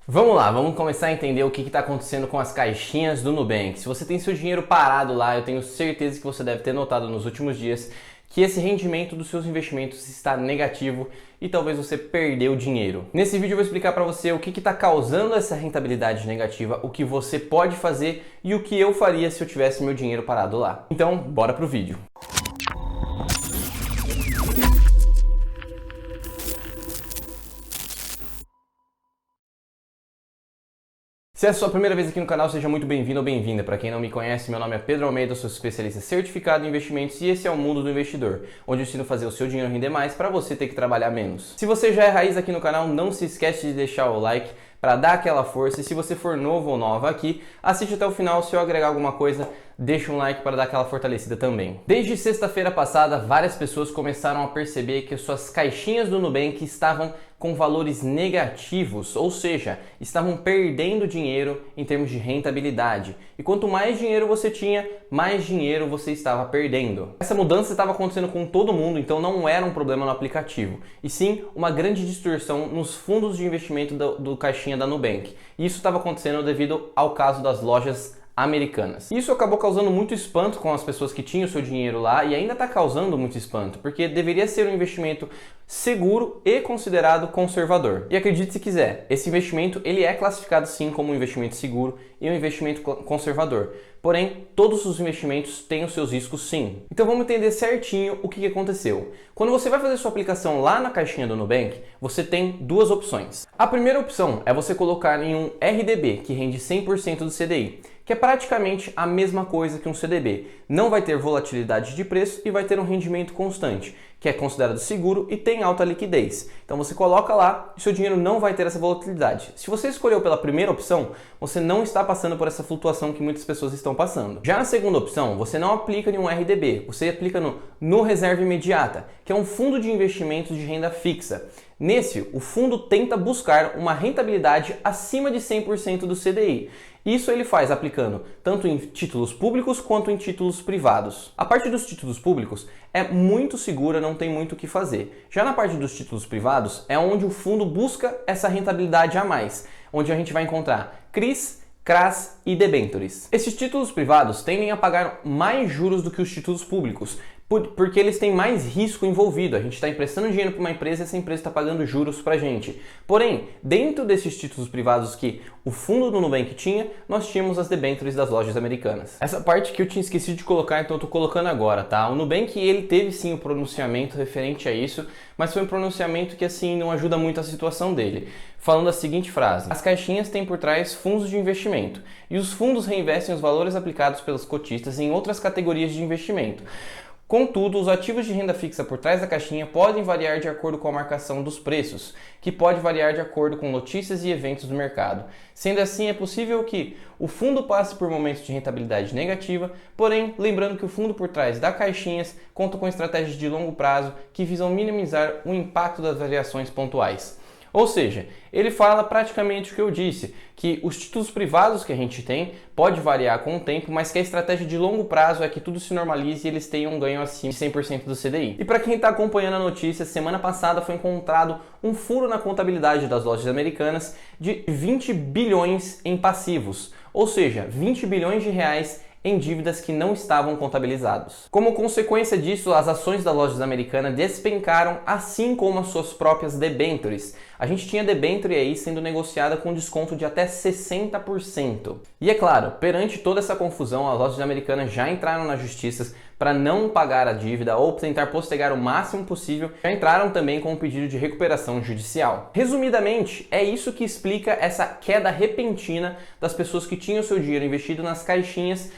Vamos lá, vamos começar a entender o que está acontecendo com as caixinhas do Nubank. Se você tem seu dinheiro parado lá, eu tenho certeza que você deve ter notado nos últimos dias que esse rendimento dos seus investimentos está negativo e talvez você perdeu dinheiro. Nesse vídeo eu vou explicar para você o que está causando essa rentabilidade negativa, o que você pode fazer e o que eu faria se eu tivesse meu dinheiro parado lá. Então, bora pro vídeo. Se é a sua primeira vez aqui no canal, seja muito bem-vindo ou bem-vinda. Para quem não me conhece, meu nome é Pedro Almeida, sou especialista certificado em investimentos e esse é o Mundo do Investidor, onde eu ensino a fazer o seu dinheiro render mais para você ter que trabalhar menos. Se você já é raiz aqui no canal, não se esquece de deixar o like para dar aquela força e se você for novo ou nova aqui, assiste até o final. Se eu agregar alguma coisa, deixa um like para dar aquela fortalecida também. Desde sexta-feira passada, várias pessoas começaram a perceber que suas caixinhas do Nubank estavam com valores negativos, ou seja, estavam perdendo dinheiro em termos de rentabilidade. E quanto mais dinheiro você tinha, mais dinheiro você estava perdendo. Essa mudança estava acontecendo com todo mundo, então não era um problema no aplicativo, e sim uma grande distorção nos fundos de investimento do caixinha da Nubank. E isso estava acontecendo devido ao caso das lojas americanas. Isso acabou causando muito espanto com as pessoas que tinham o seu dinheiro lá e ainda está causando muito espanto, porque deveria ser um investimento seguro e considerado conservador. E acredite se quiser, esse investimento ele é classificado sim como um investimento seguro e um investimento conservador. Porém, todos os investimentos têm os seus riscos sim. Então vamos entender certinho o que aconteceu. Quando você vai fazer sua aplicação lá na caixinha do Nubank, você tem duas opções. A primeira opção é você colocar em um RDB, que rende 100% do CDI, que é praticamente a mesma coisa que um CDB. Não vai ter volatilidade de preço e vai ter um rendimento constante, que é considerado seguro e tem alta liquidez. Então você coloca lá e seu dinheiro não vai ter essa volatilidade. Se você escolheu pela primeira opção, você não está passando por essa flutuação que muitas pessoas estão passando. Já na segunda opção, você não aplica em um RDB, você aplica no Reserva Imediata, que é um fundo de investimentos de renda fixa. Nesse, o fundo tenta buscar uma rentabilidade acima de 100% do CDI. Isso ele faz aplicando tanto em títulos públicos quanto em títulos privados. A parte dos títulos públicos é muito segura, não tem muito o que fazer. Já na parte dos títulos privados é onde o fundo busca essa rentabilidade a mais, onde a gente vai encontrar CRIs, CRAs e debêntures. Esses títulos privados tendem a pagar mais juros do que os títulos públicos, porque eles têm mais risco envolvido. A gente está emprestando dinheiro para uma empresa e essa empresa está pagando juros para a gente. Porém, dentro desses títulos privados que o fundo do Nubank tinha, nós tínhamos as debêntures das lojas americanas. Essa parte que eu tinha esquecido de colocar, então eu estou colocando agora, tá? O Nubank, ele teve sim o pronunciamento referente a isso, mas foi um pronunciamento que assim não ajuda muito a situação dele. Falando a seguinte frase: as caixinhas têm por trás fundos de investimento e os fundos reinvestem os valores aplicados pelos cotistas em outras categorias de investimento. Contudo, os ativos de renda fixa por trás da caixinha podem variar de acordo com a marcação dos preços, que pode variar de acordo com notícias e eventos do mercado. Sendo assim, é possível que o fundo passe por momentos de rentabilidade negativa, porém, lembrando que o fundo por trás das caixinhas conta com estratégias de longo prazo que visam minimizar o impacto das variações pontuais. Ou seja, ele fala praticamente o que eu disse, que os títulos privados que a gente tem pode variar com o tempo, mas que a estratégia de longo prazo é que tudo se normalize e eles tenham um ganho acima de 100% do CDI. E para quem está acompanhando a notícia, semana passada foi encontrado um furo na contabilidade das lojas americanas de 20 bilhões em passivos, ou seja, 20 bilhões de reais em dívidas que não estavam contabilizados. Como consequência disso, as ações das lojas americanas despencaram, assim como as suas próprias debêntures. A gente tinha debênture aí sendo negociada com desconto de até 60%. E é claro, perante toda essa confusão, as lojas americanas já entraram na justiça para não pagar a dívida ou tentar postergar o máximo possível, já entraram também com um pedido de recuperação judicial. Resumidamente, é isso que explica essa queda repentina das pessoas que tinham seu dinheiro investido nas caixinhas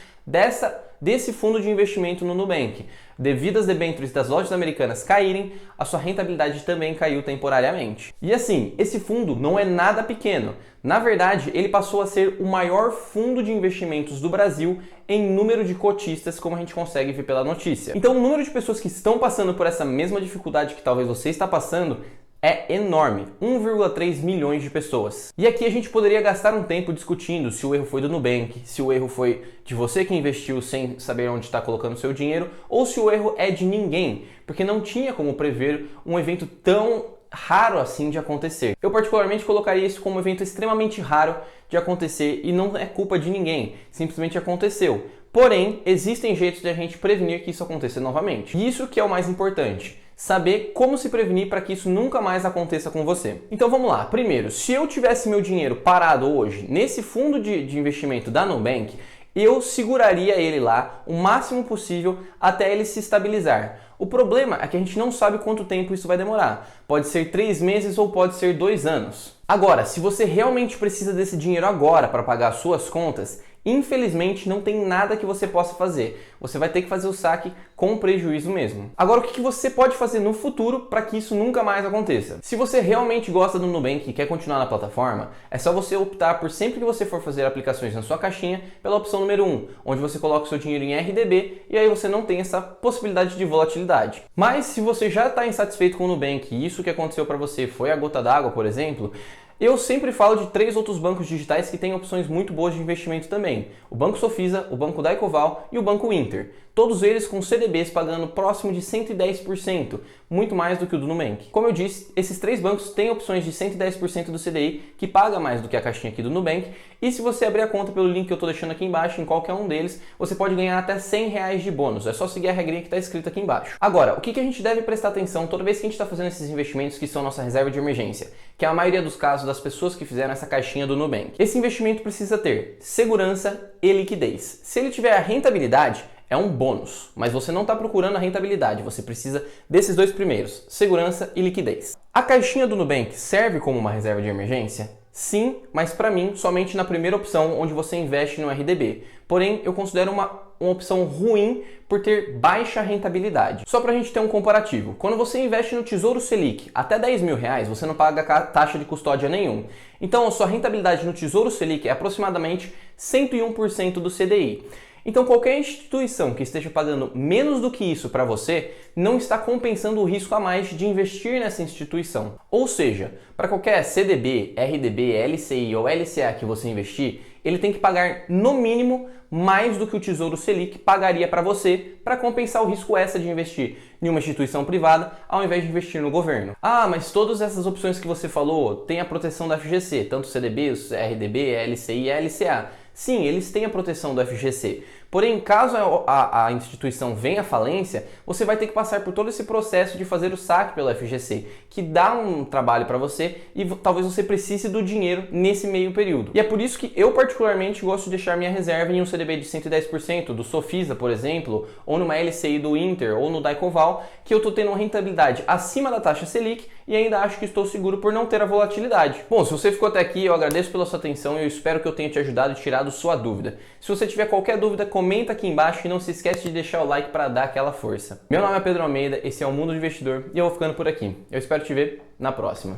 desse fundo de investimento no Nubank. Devido às debêntures das lojas americanas caírem, a sua rentabilidade também caiu temporariamente. E assim, esse fundo não é nada pequeno. Na verdade, ele passou a ser o maior fundo de investimentos do Brasil em número de cotistas, como a gente consegue ver pela notícia. Então, o número de pessoas que estão passando por essa mesma dificuldade que talvez você está passando é enorme, 1,3 milhões de pessoas. E aqui a gente poderia gastar um tempo discutindo se o erro foi do Nubank, se o erro foi de você que investiu sem saber onde está colocando seu dinheiro, ou se o erro é de ninguém, porque não tinha como prever um evento tão raro assim de acontecer. Eu particularmente colocaria isso como um evento extremamente raro de acontecer e não é culpa de ninguém, simplesmente aconteceu. Porém, existem jeitos de a gente prevenir que isso aconteça novamente. E isso que é o mais importante. Saber como se prevenir para que isso nunca mais aconteça com você. Então vamos lá. Primeiro, se eu tivesse meu dinheiro parado hoje nesse fundo de investimento da Nubank, eu seguraria ele lá o máximo possível até ele se estabilizar. O problema é que a gente não sabe quanto tempo isso vai demorar. Pode ser 3 meses ou pode ser 2 anos. Agora, se você realmente precisa desse dinheiro agora para pagar as suas contas, infelizmente não tem nada que você possa fazer. Você vai ter que fazer o saque com prejuízo mesmo. Agora, o que você pode fazer no futuro para que isso nunca mais aconteça? Se você realmente gosta do Nubank e quer continuar na plataforma, é só você optar por, sempre que você for fazer aplicações na sua caixinha, pela opção número 1, onde você coloca o seu dinheiro em RDB e aí você não tem essa possibilidade de volatilidade. Mas se você já está insatisfeito com o Nubank e isso que aconteceu para você foi a gota d'água, por exemplo, eu sempre falo de 3 outros bancos digitais que têm opções muito boas de investimento também. O Banco Sofisa, o Banco Daicoval e o Banco Inter. Todos eles com CDBs pagando próximo de 110%, muito mais do que o do Nubank. Como eu disse, esses 3 bancos têm opções de 110% do CDI, que paga mais do que a caixinha aqui do Nubank. E se você abrir a conta pelo link que eu estou deixando aqui embaixo, em qualquer um deles, você pode ganhar até R$100 de bônus. É só seguir a regrinha que está escrita aqui embaixo. Agora, o que a gente deve prestar atenção toda vez que a gente está fazendo esses investimentos que são nossa reserva de emergência? Que é a maioria dos casos das pessoas que fizeram essa caixinha do Nubank. Esse investimento precisa ter segurança e liquidez. Se ele tiver a rentabilidade, é um bônus, mas você não está procurando a rentabilidade, você precisa desses 2 primeiros, segurança e liquidez. A caixinha do Nubank serve como uma reserva de emergência? Sim, mas para mim somente na primeira opção, onde você investe no RDB. Porém, eu considero uma opção ruim por ter baixa rentabilidade. Só para a gente ter um comparativo, quando você investe no Tesouro Selic até R$10.000, você não paga taxa de custódia nenhum. Então, a sua rentabilidade no Tesouro Selic é aproximadamente 101% do CDI. Então, qualquer instituição que esteja pagando menos do que isso para você não está compensando o risco a mais de investir nessa instituição. Ou seja, para qualquer CDB, RDB, LCI ou LCA que você investir, ele tem que pagar no mínimo mais do que o Tesouro Selic pagaria para você para compensar o risco extra de investir em uma instituição privada ao invés de investir no governo. Ah, mas todas essas opções que você falou têm a proteção da FGC, tanto CDB, RDB, LCI e LCA. Sim, eles têm a proteção do FGC. Porém, caso a instituição venha à falência, você vai ter que passar por todo esse processo de fazer o saque pelo FGC, que dá um trabalho para você e talvez você precise do dinheiro nesse meio período. E é por isso que eu particularmente gosto de deixar minha reserva em um CDB de 110%, do Sofisa, por exemplo, ou numa LCI do Inter ou no Daicoval, que eu estou tendo uma rentabilidade acima da taxa Selic e ainda acho que estou seguro por não ter a volatilidade. Bom, se você ficou até aqui, eu agradeço pela sua atenção e eu espero que eu tenha te ajudado e tirado sua dúvida. Se você tiver qualquer dúvida, comenta aqui embaixo e não se esquece de deixar o like para dar aquela força. Meu nome é Pedro Almeida, esse é o Mundo do Investidor e eu vou ficando por aqui. Eu espero te ver na próxima.